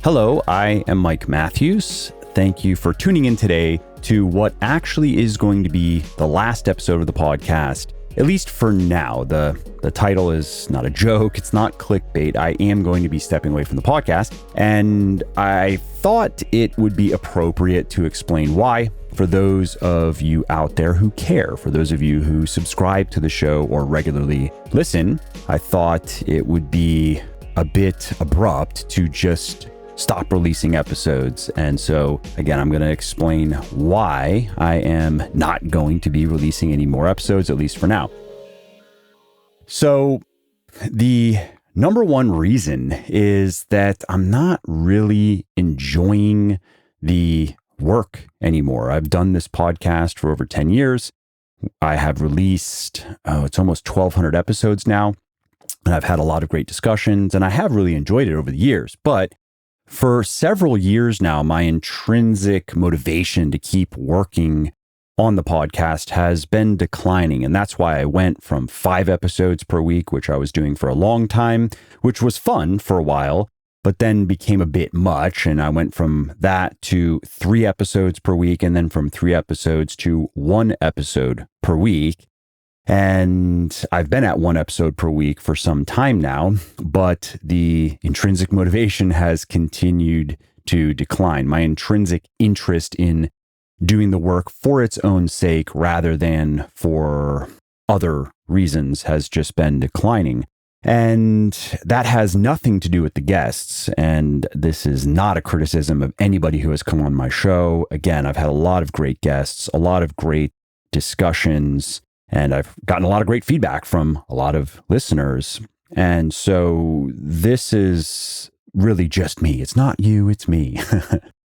Hello, I am Mike Matthews. Thank you for tuning in today to what actually is going to be the last episode of the podcast, at least for now. The title is not a joke. It's not clickbait. I am going to be stepping away from the podcast, and I thought it would be appropriate to explain why for those of you out there who care, for those of you who subscribe to the show or regularly listen. I thought it would be a bit abrupt to just stop releasing episodes. And so again, I'm going to explain why I am not going to be releasing any more episodes, at least for now. So the number one reason is that I'm not really enjoying the work anymore. I've done this podcast for over 10 years. I have released, it's almost 1,200 episodes now. And I've had a lot of great discussions, and I have really enjoyed it over the years. But for several years now, my intrinsic motivation to keep working on the podcast has been declining. And that's why I went from 5 episodes per week, which I was doing for a long time, which was fun for a while, but then became a bit much. And I went from that to 3 episodes per week, and then from 3 episodes to 1 episode per week. And I've been at 1 episode per week for some time now, but the intrinsic motivation has continued to decline. My intrinsic interest in doing the work for its own sake rather than for other reasons has just been declining. And that has nothing to do with the guests. And this is not a criticism of anybody who has come on my show. Again, I've had a lot of great guests, a lot of great discussions, and I've gotten a lot of great feedback from a lot of listeners. And so this is really just me. It's not you, it's me.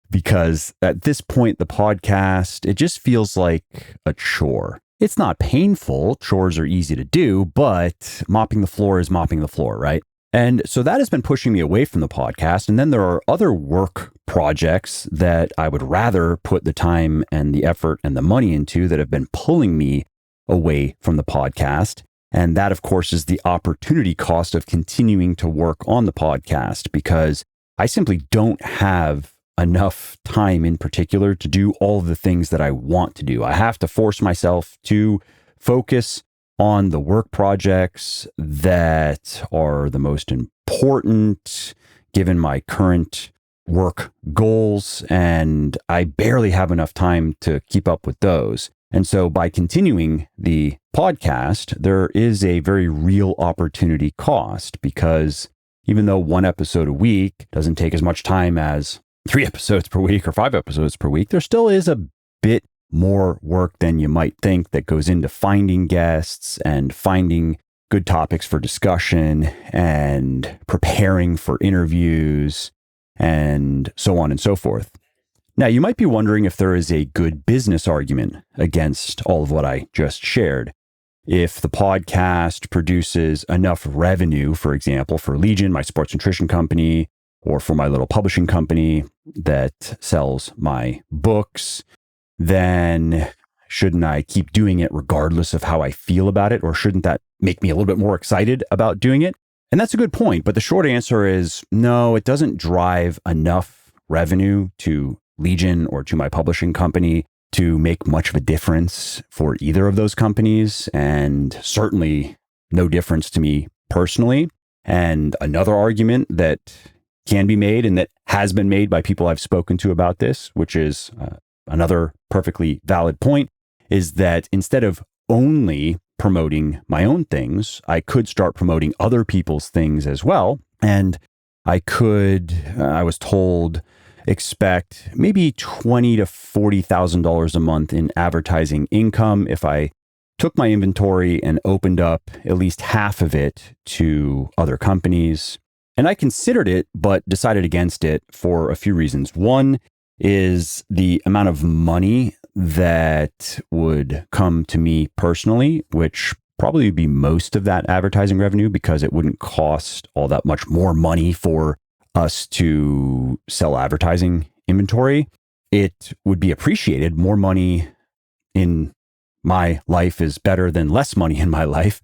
Because at this point, the podcast, it just feels like a chore. It's not painful. Chores are easy to do, but mopping the floor is mopping the floor, right? And so that has been pushing me away from the podcast. And then there are other work projects that I would rather put the time and the effort and the money into that have been pulling me away from the podcast. And that, of course, is the opportunity cost of continuing to work on the podcast, because I simply don't have enough time in particular to do all of the things that I want to do. I have to force myself to focus on the work projects that are the most important given my current work goals, and I barely have enough time to keep up with those. And so by continuing the podcast, there is a very real opportunity cost, because even though 1 episode a week doesn't take as much time as 3 episodes per week or 5 episodes per week, there still is a bit more work than you might think that goes into finding guests and finding good topics for discussion and preparing for interviews and so on and so forth. Now, you might be wondering if there is a good business argument against all of what I just shared. If the podcast produces enough revenue, for example, for Legion, my sports nutrition company, or for my little publishing company that sells my books, then shouldn't I keep doing it regardless of how I feel about it? Or shouldn't that make me a little bit more excited about doing it? And that's a good point. But the short answer is no, it doesn't drive enough revenue to Legion or to my publishing company to make much of a difference for either of those companies, and certainly no difference to me personally. And another argument that can be made, and that has been made by people I've spoken to about this, which is another perfectly valid point, is that instead of only promoting my own things, I could start promoting other people's things as well. And I was told, expect maybe $20,000 to $40,000 a month in advertising income if I took my inventory and opened up at least half of it to other companies. And I considered it, but decided against it for a few reasons. One is the amount of money that would come to me personally, which probably would be most of that advertising revenue, because it wouldn't cost all that much more money for us to sell advertising inventory. It would be appreciated. More money in my life is better than less money in my life,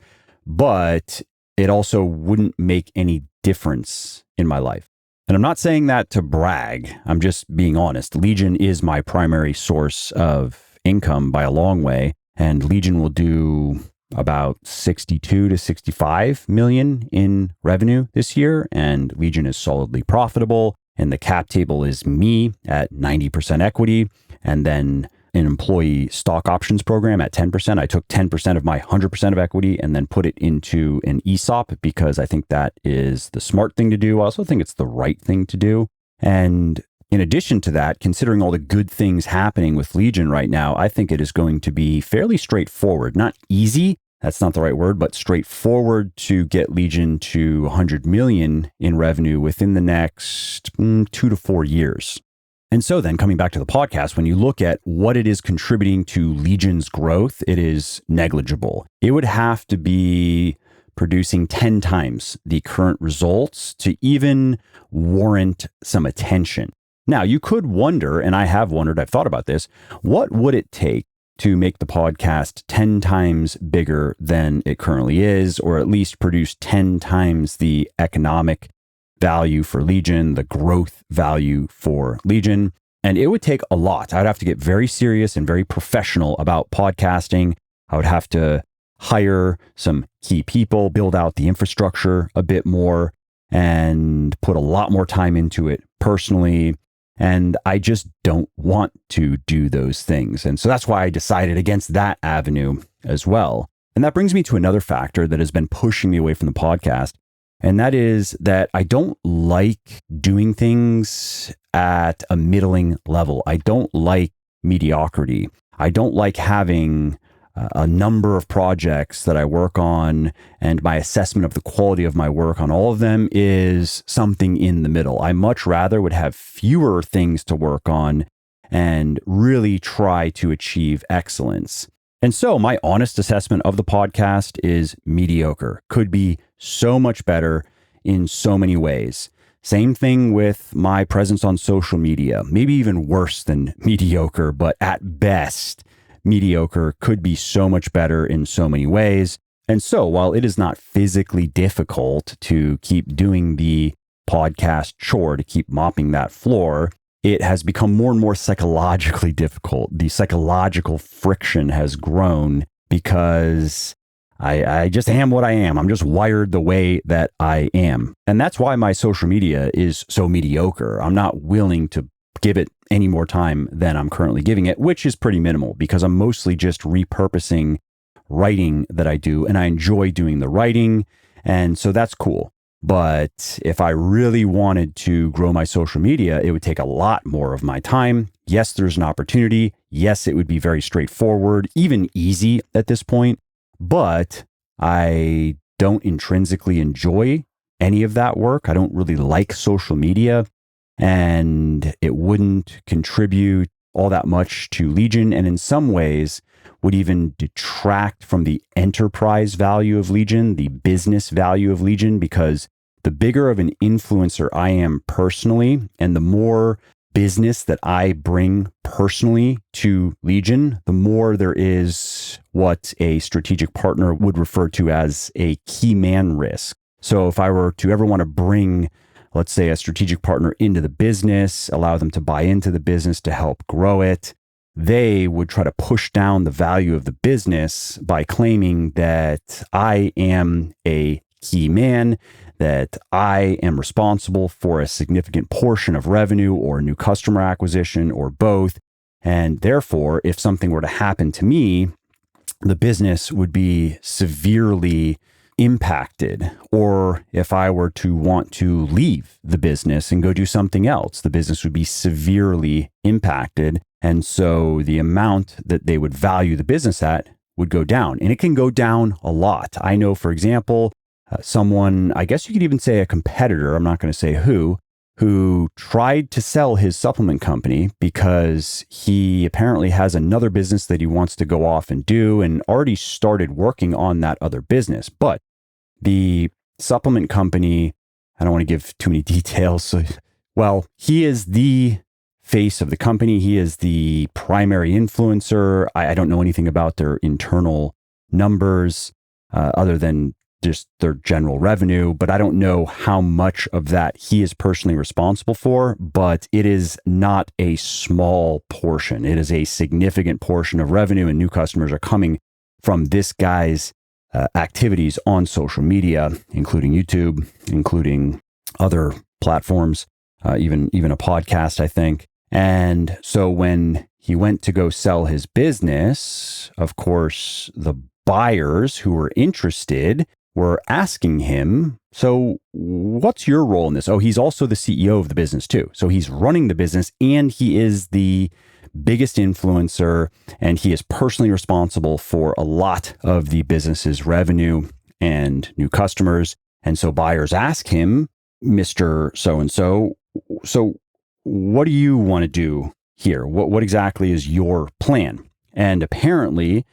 but it also wouldn't make any difference in my life. And I'm not saying that to brag. I'm just being honest. Legion is my primary source of income by a long way. And Legion will do about 62 to 65 million in revenue this year. And Legion is solidly profitable. And the cap table is me at 90% equity. And then an employee stock options program at 10%. I took 10% of my 100% of equity and then put it into an ESOP because I think that is the smart thing to do. I also think it's the right thing to do. And in addition to that, considering all the good things happening with Legion right now, I think it is going to be fairly straightforward, not easy. That's not the right word, but straightforward to get Legion to 100 million in revenue within the next 2 to 4 years. And so then coming back to the podcast, when you look at what it is contributing to Legion's growth, it is negligible. It would have to be producing 10 times the current results to even warrant some attention. Now, you could wonder, and I have wondered, I've thought about this, what would it take to make the podcast 10 times bigger than it currently is, or at least produce 10 times the economic value for Legion, the growth value for Legion? And it would take a lot. I'd have to get very serious and very professional about podcasting. I would have to hire some key people, build out the infrastructure a bit more, and put a lot more time into it personally. And I just don't want to do those things. And so that's why I decided against that avenue as well. And that brings me to another factor that has been pushing me away from the podcast. And that is that I don't like doing things at a middling level. I don't like mediocrity. I don't like having a number of projects that I work on, and my assessment of the quality of my work on all of them is something in the middle. I much rather would have fewer things to work on and really try to achieve excellence. And so my honest assessment of the podcast is mediocre. Could be so much better in so many ways. Same thing with my presence on social media, maybe even worse than mediocre, but at best, mediocre could be so much better in so many ways. And so while it is not physically difficult to keep doing the podcast chore, to keep mopping that floor, it has become more and more psychologically difficult. The psychological friction has grown because I just am what I am. I'm just wired the way that I am. And that's why my social media is so mediocre. I'm not willing to give it any more time than I'm currently giving it, which is pretty minimal because I'm mostly just repurposing writing that I do, and I enjoy doing the writing. And so that's cool. But if I really wanted to grow my social media, it would take a lot more of my time. Yes, there's an opportunity. Yes, it would be very straightforward, even easy at this point. But I don't intrinsically enjoy any of that work. I don't really like social media, and it wouldn't contribute all that much to Legion, and in some ways would even detract from the enterprise value of Legion, the business value of Legion, because the bigger of an influencer I am personally, and the more business that I bring personally to Legion, the more there is what a strategic partner would refer to as a Keyman risk. So if I were to ever want to bring, let's say, a strategic partner into the business, allow them to buy into the business to help grow it, they would try to push down the value of the business by claiming that I am a key man, that I am responsible for a significant portion of revenue or new customer acquisition or both. And therefore, if something were to happen to me, the business would be severely impacted. Or if I were to want to leave the business and go do something else, the business would be severely impacted. And so the amount that they would value the business at would go down. And it can go down a lot. I know, for example, someone, I guess you could even say a competitor, I'm not going to say who tried to sell his supplement company because he apparently has another business that he wants to go off and do and already started working on that other business. But the supplement company, I don't want to give too many details. Well, he is the face of the company. He is the primary influencer. I don't know anything about their internal numbers other than just their general revenue, but I don't know how much of that he is personally responsible for, but it is not a small portion. It is a significant portion of revenue, and new customers are coming from this guy's activities on social media, including YouTube, including other platforms, even a podcast, I think. And so when he went to go sell his business, of course, the buyers who were interested were asking him, so what's your role in this? Oh, he's also the CEO of the business too. So he's running the business and he is the biggest influencer, and he is personally responsible for a lot of the business's revenue and new customers. And so buyers ask him, Mr. So-and-so, so what do you want to do here? What exactly is your plan? And apparently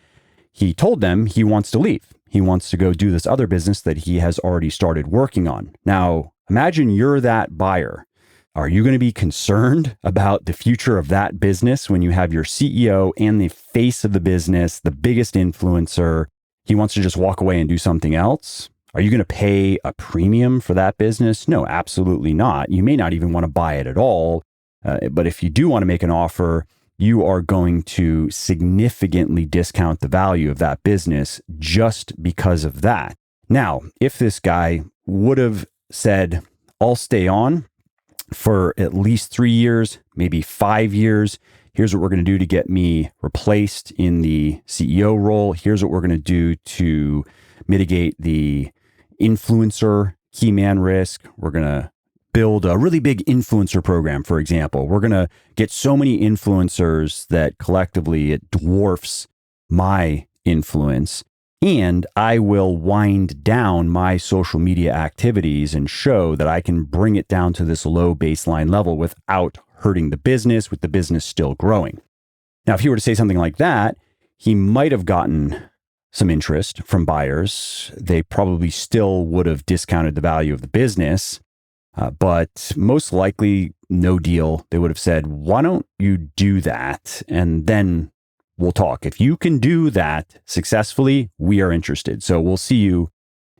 he told them he wants to leave. He wants to go do this other business that he has already started working on. Now, imagine you're that buyer. Are you going to be concerned about the future of that business when you have your CEO and the face of the business, the biggest influencer? He wants to just walk away and do something else. Are you going to pay a premium for that business? No, absolutely not. You may not even want to buy it at all. But if you do want to make an offer, you are going to significantly discount the value of that business just because of that. Now, if this guy would have said, I'll stay on for at least 3 years, maybe 5 years. Here's what we're going to do to get me replaced in the CEO role. Here's what we're going to do to mitigate the influencer Keyman risk. We're going to build a really big influencer program, for example. We're going to get so many influencers that collectively it dwarfs my influence. And I will wind down my social media activities and show that I can bring it down to this low baseline level without hurting the business, with the business still growing. Now, if he were to say something like that, he might have gotten some interest from buyers. They probably still would have discounted the value of the business, but most likely no deal. They would have said, why don't you do that? And then we'll talk. If you can do that successfully, we are interested. So we'll see you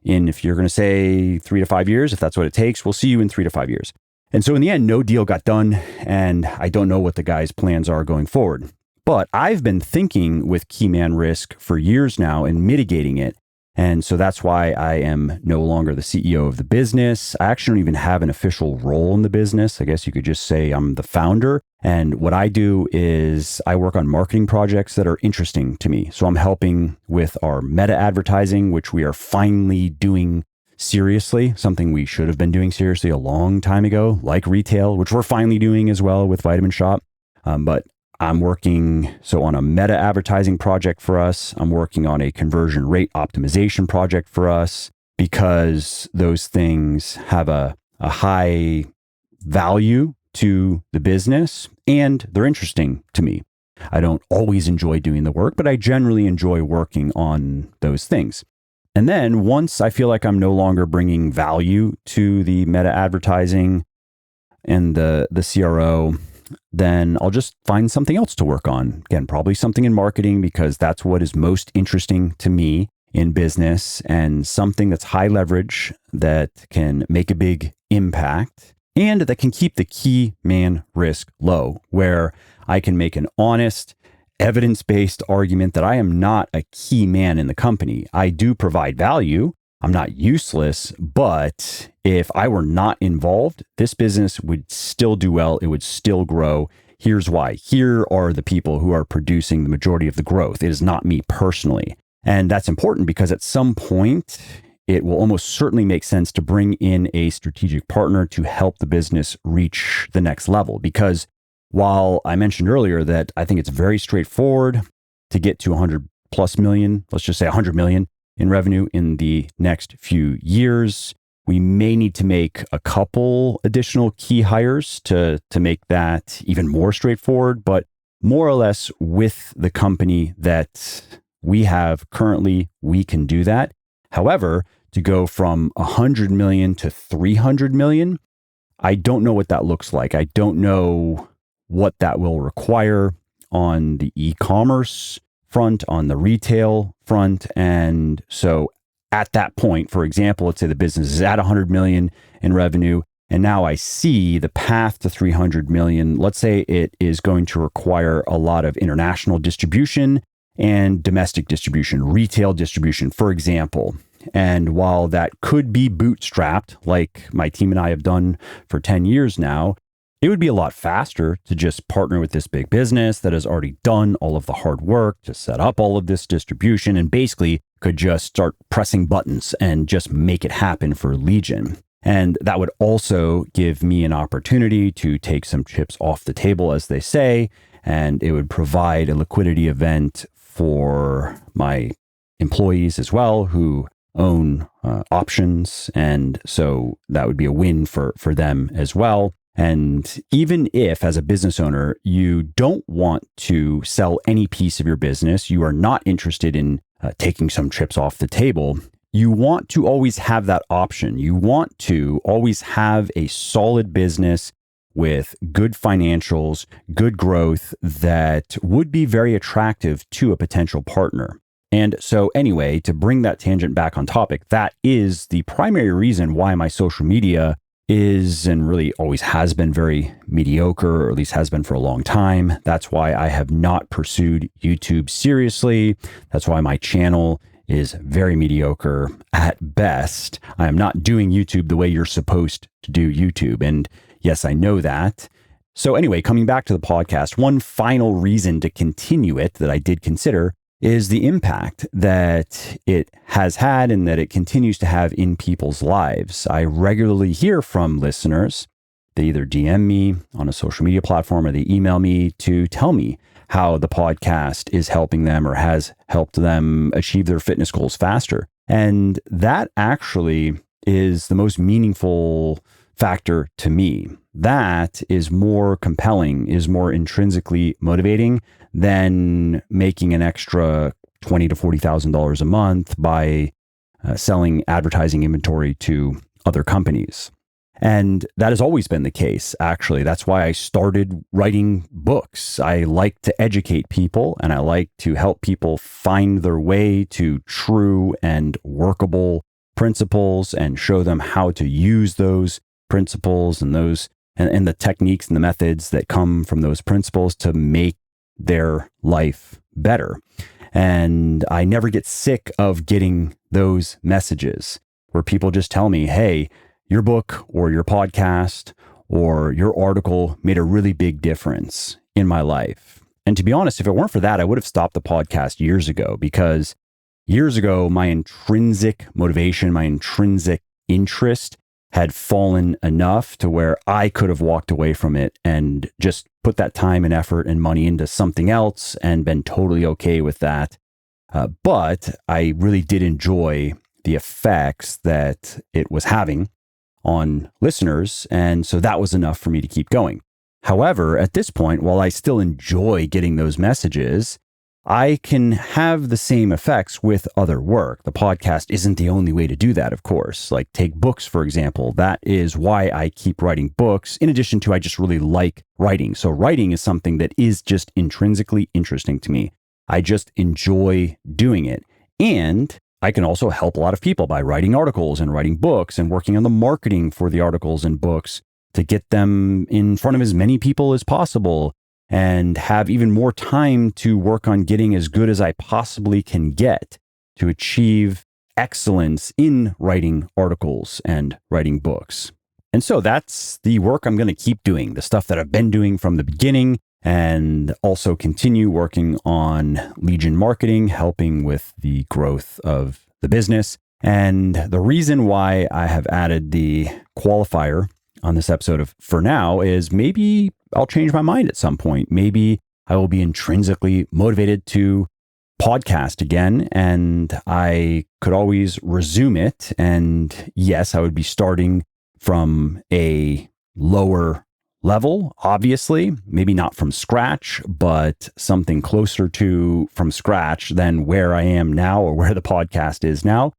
in, if you're going to say 3 to 5 years, if that's what it takes, we'll see you in 3 to 5 years. And so in the end, no deal got done. And I don't know what the guy's plans are going forward. But I've been thinking with Keyman risk for years now and mitigating it. And so that's why I am no longer the CEO of the business. I actually don't even have an official role in the business. I guess you could just say I'm the founder. And what I do is I work on marketing projects that are interesting to me. So I'm helping with our meta advertising, which we are finally doing seriously, something we should have been doing seriously a long time ago, like retail, which we're finally doing as well with Vitamin Shop. But I'm working on a meta advertising project for us. I'm working on a conversion rate optimization project for us because those things have a high value to the business and they're interesting to me. I don't always enjoy doing the work, but I generally enjoy working on those things. And then once I feel like I'm no longer bringing value to the meta advertising and the CRO, then I'll just find something else to work on. Again, probably something in marketing because that's what is most interesting to me in business, and something that's high leverage that can make a big impact and that can keep the key man risk low, where I can make an honest, evidence-based argument that I am not a key man in the company. I do provide value. I'm not useless, but if I were not involved, this business would still do well. It would still grow. Here's why. Here are the people who are producing the majority of the growth. It is not me personally. And that's important because at some point, it will almost certainly make sense to bring in a strategic partner to help the business reach the next level. Because while I mentioned earlier that I think it's very straightforward to get to 100 plus million, let's just say 100 million in revenue in the next few years, we may need to make a couple additional key hires to make that even more straightforward. But more or less with the company that we have currently, we can do that. However, to go from 100 million to 300 million, I don't know what that looks like. I don't know what that will require on the e-commerce front, on the retail front. And so at that point, for example, let's say the business is at 100 million in revenue, and now I see the path to 300 million. Let's say it is going to require a lot of international distribution and domestic distribution, retail distribution, for example. And while that could be bootstrapped, like my team and I have done for 10 years now, it would be a lot faster to just partner with this big business that has already done all of the hard work to set up all of this distribution and basically could just start pressing buttons and just make it happen for Legion. And that would also give me an opportunity to take some chips off the table, as they say, and it would provide a liquidity event for my employees as well, who own options. And so that would be a win for them as well. And even if, as a business owner, you don't want to sell any piece of your business, you are not interested in taking some chips off the table, you want to always have that option. You want to always have a solid business with good financials, good growth that would be very attractive to a potential partner. And so anyway, to bring that tangent back on topic, that is the primary reason why my social media is and really always has been very mediocre, or at least has been for a long time. That's why I have not pursued YouTube seriously. That's why my channel is very mediocre at best. I am not doing YouTube the way you're supposed to do YouTube. And yes, I know that. So anyway, coming back to the podcast, one final reason to continue it that I did consider is the impact that it has had and that it continues to have in people's lives. I regularly hear from listeners. They either DM me on a social media platform or they email me to tell me how the podcast is helping them or has helped them achieve their fitness goals faster. And that actually is the most meaningful factor to me. That is more compelling, is more intrinsically motivating than making an extra $20,000 to $40,000 a month by selling advertising inventory to other companies. And that has always been the case, actually. That's why I started writing books. I like to educate people and I like to help people find their way to true and workable principles and show them how to use those principles and the techniques and the methods that come from those principles to make their life better. And I never get sick of getting those messages where people just tell me, hey, your book or your podcast or your article made a really big difference in my life. And to be honest, if it weren't for that, I would have stopped the podcast years ago, because years ago, my intrinsic motivation, my intrinsic interest had fallen enough to where I could have walked away from it and just put that time and effort and money into something else and been totally okay with that. But I really did enjoy the effects that it was having on listeners. And so that was enough for me to keep going. However, at this point, while I still enjoy getting those messages, I can have the same effects with other work. The podcast isn't the only way to do that, of course. Like take books, for example. That is why I keep writing books, in addition to I just really like writing. So writing is something that is just intrinsically interesting to me. I just enjoy doing it. And I can also help a lot of people by writing articles and writing books and working on the marketing for the articles and books to get them in front of as many people as possible, and have even more time to work on getting as good as I possibly can get to achieve excellence in writing articles and writing books. And so that's the work I'm going to keep doing, the stuff that I've been doing from the beginning, and also continue working on Legion marketing, helping with the growth of the business. And the reason why I have added the qualifier on this episode of for now is maybe I'll change my mind at some point. Maybe I will be intrinsically motivated to podcast again, and I could always resume it. And yes, I would be starting from a lower level, obviously, maybe not from scratch, but something closer to from scratch than where I am now or where the podcast is now.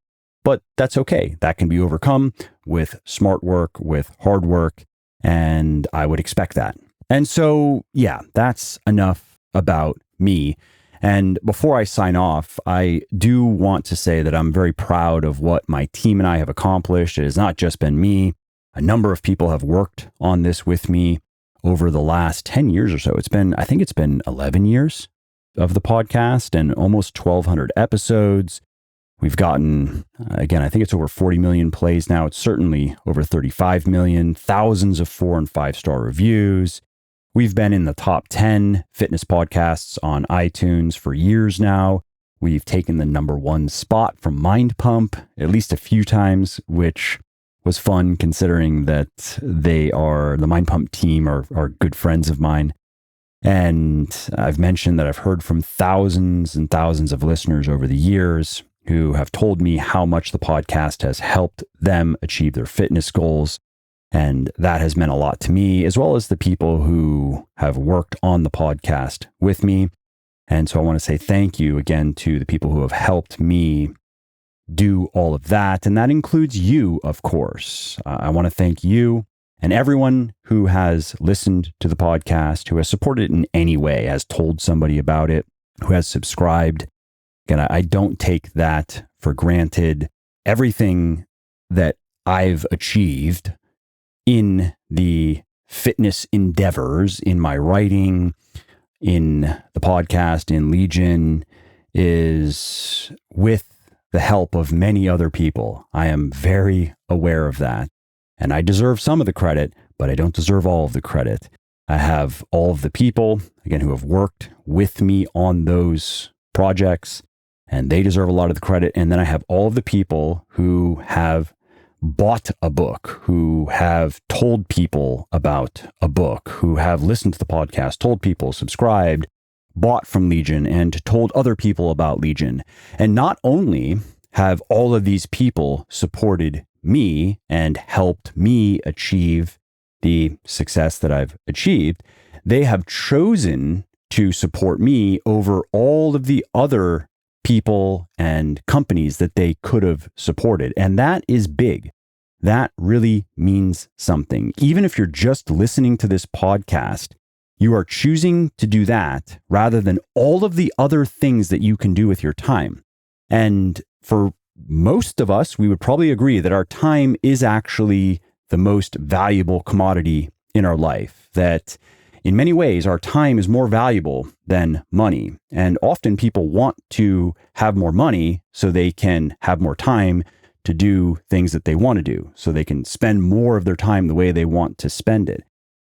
But that's okay. That can be overcome with smart work, with hard work, and I would expect that. And so, yeah, that's enough about me. And before I sign off, I do want to say that I'm very proud of what my team and I have accomplished. It has not just been me. A number of people have worked on this with me over the last 10 years or so. I think it's been 11 years of the podcast and almost 1,200 episodes. We've gotten, again, I think it's over 40 million plays now. It's certainly over 35 million, thousands of 4- and 5-star reviews. We've been in the top 10 fitness podcasts on iTunes for years now. We've taken the number 1 spot from Mind Pump at least a few times, which was fun considering that the Mind Pump team are good friends of mine. And I've mentioned that I've heard from thousands and thousands of listeners over the years who have told me how much the podcast has helped them achieve their fitness goals. And that has meant a lot to me, as well as the people who have worked on the podcast with me. And so I want to say thank you again to the people who have helped me do all of that. And that includes you, of course. I want to thank you and everyone who has listened to the podcast, who has supported it in any way, has told somebody about it, who has subscribed. Again, I don't take that for granted. Everything that I've achieved in the fitness endeavors, in my writing, in the podcast, in Legion, is with the help of many other people. I am very aware of that. And I deserve some of the credit, but I don't deserve all of the credit. I have all of the people, again, who have worked with me on those projects, and they deserve a lot of the credit. And then I have all of the people who have bought a book, who have told people about a book, who have listened to the podcast, told people, subscribed, bought from Legion, and told other people about Legion. And not only have all of these people supported me and helped me achieve the success that I've achieved, they have chosen to support me over all of the other people and companies that they could have supported. And that is big. That really means something. Even if you're just listening to this podcast, you are choosing to do that rather than all of the other things that you can do with your time. And for most of us, we would probably agree that our time is actually the most valuable commodity in our life, that in many ways, our time is more valuable than money. And often people want to have more money so they can have more time to do things that they want to do, so they can spend more of their time the way they want to spend it.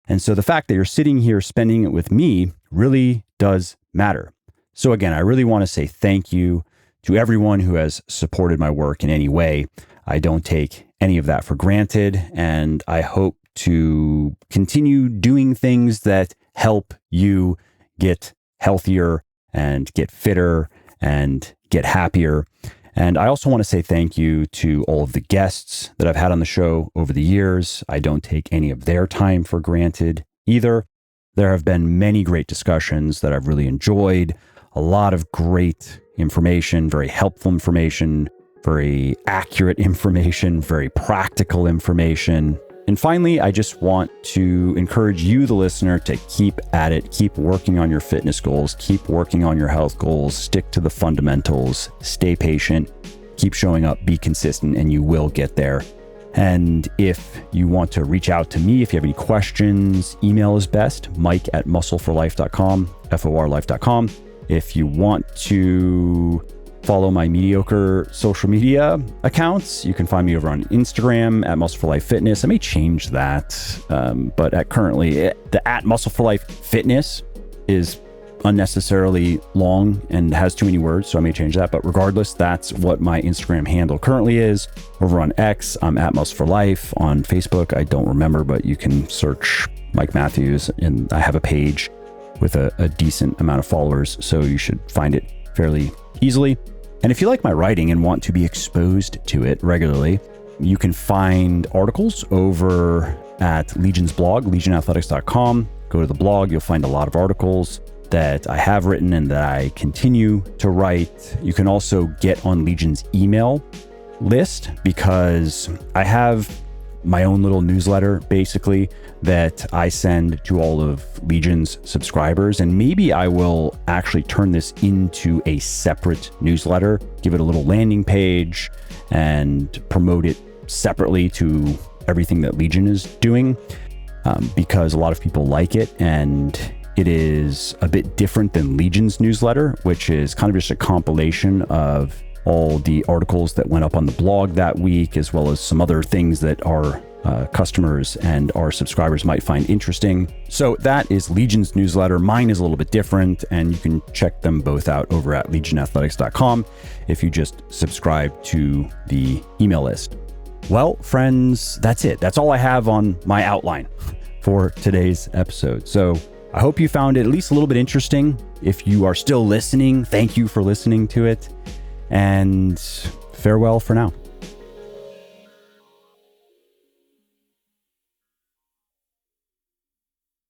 And so the fact that you're sitting here spending it with me really does matter. So again, I really want to say thank you to everyone who has supported my work in any way. I don't take any of that for granted, and I hope to continue doing things that help you get healthier and get fitter and get happier. And I also want to say thank you to all of the guests that I've had on the show over the years. I don't take any of their time for granted either. There have been many great discussions that I've really enjoyed, a lot of great information, very helpful information, very accurate information, very practical information. And finally, I just want to encourage you, the listener, to keep at it, keep working on your fitness goals, keep working on your health goals, stick to the fundamentals, stay patient, keep showing up, be consistent, and you will get there. And if you want to reach out to me, if you have any questions, email is best, mike@muscleforlife.com, forlife.com. If you want to follow my mediocre social media accounts, you can find me over on Instagram @MuscleForLifeFitness. I may change that, but currently the @MuscleForLifeFitness is unnecessarily long and has too many words, so I may change that. But regardless, that's what my Instagram handle currently is. Over on X, I'm @MuscleForLife. On Facebook, I don't remember, but you can search Mike Matthews, and I have a page with a decent amount of followers, so you should find it fairly easily. And if you like my writing and want to be exposed to it regularly, you can find articles over at Legion's blog, legionathletics.com. Go to the blog, you'll find a lot of articles that I have written and that I continue to write. You can also get on Legion's email list because I have my own little newsletter, basically, that I send to all of Legion's subscribers. And maybe I will actually turn this into a separate newsletter, give it a little landing page, and promote it separately to everything that Legion is doing, because a lot of people like it. And it is a bit different than Legion's newsletter, which is kind of just a compilation of all the articles that went up on the blog that week, as well as some other things that our customers and our subscribers might find interesting. So that is Legion's newsletter. Mine is a little bit different, and you can check them both out over at legionathletics.com if you just subscribe to the email list. Well, friends, that's it. That's all I have on my outline for today's episode. So I hope you found it at least a little bit interesting. If you are still listening, thank you for listening to it, and farewell for now.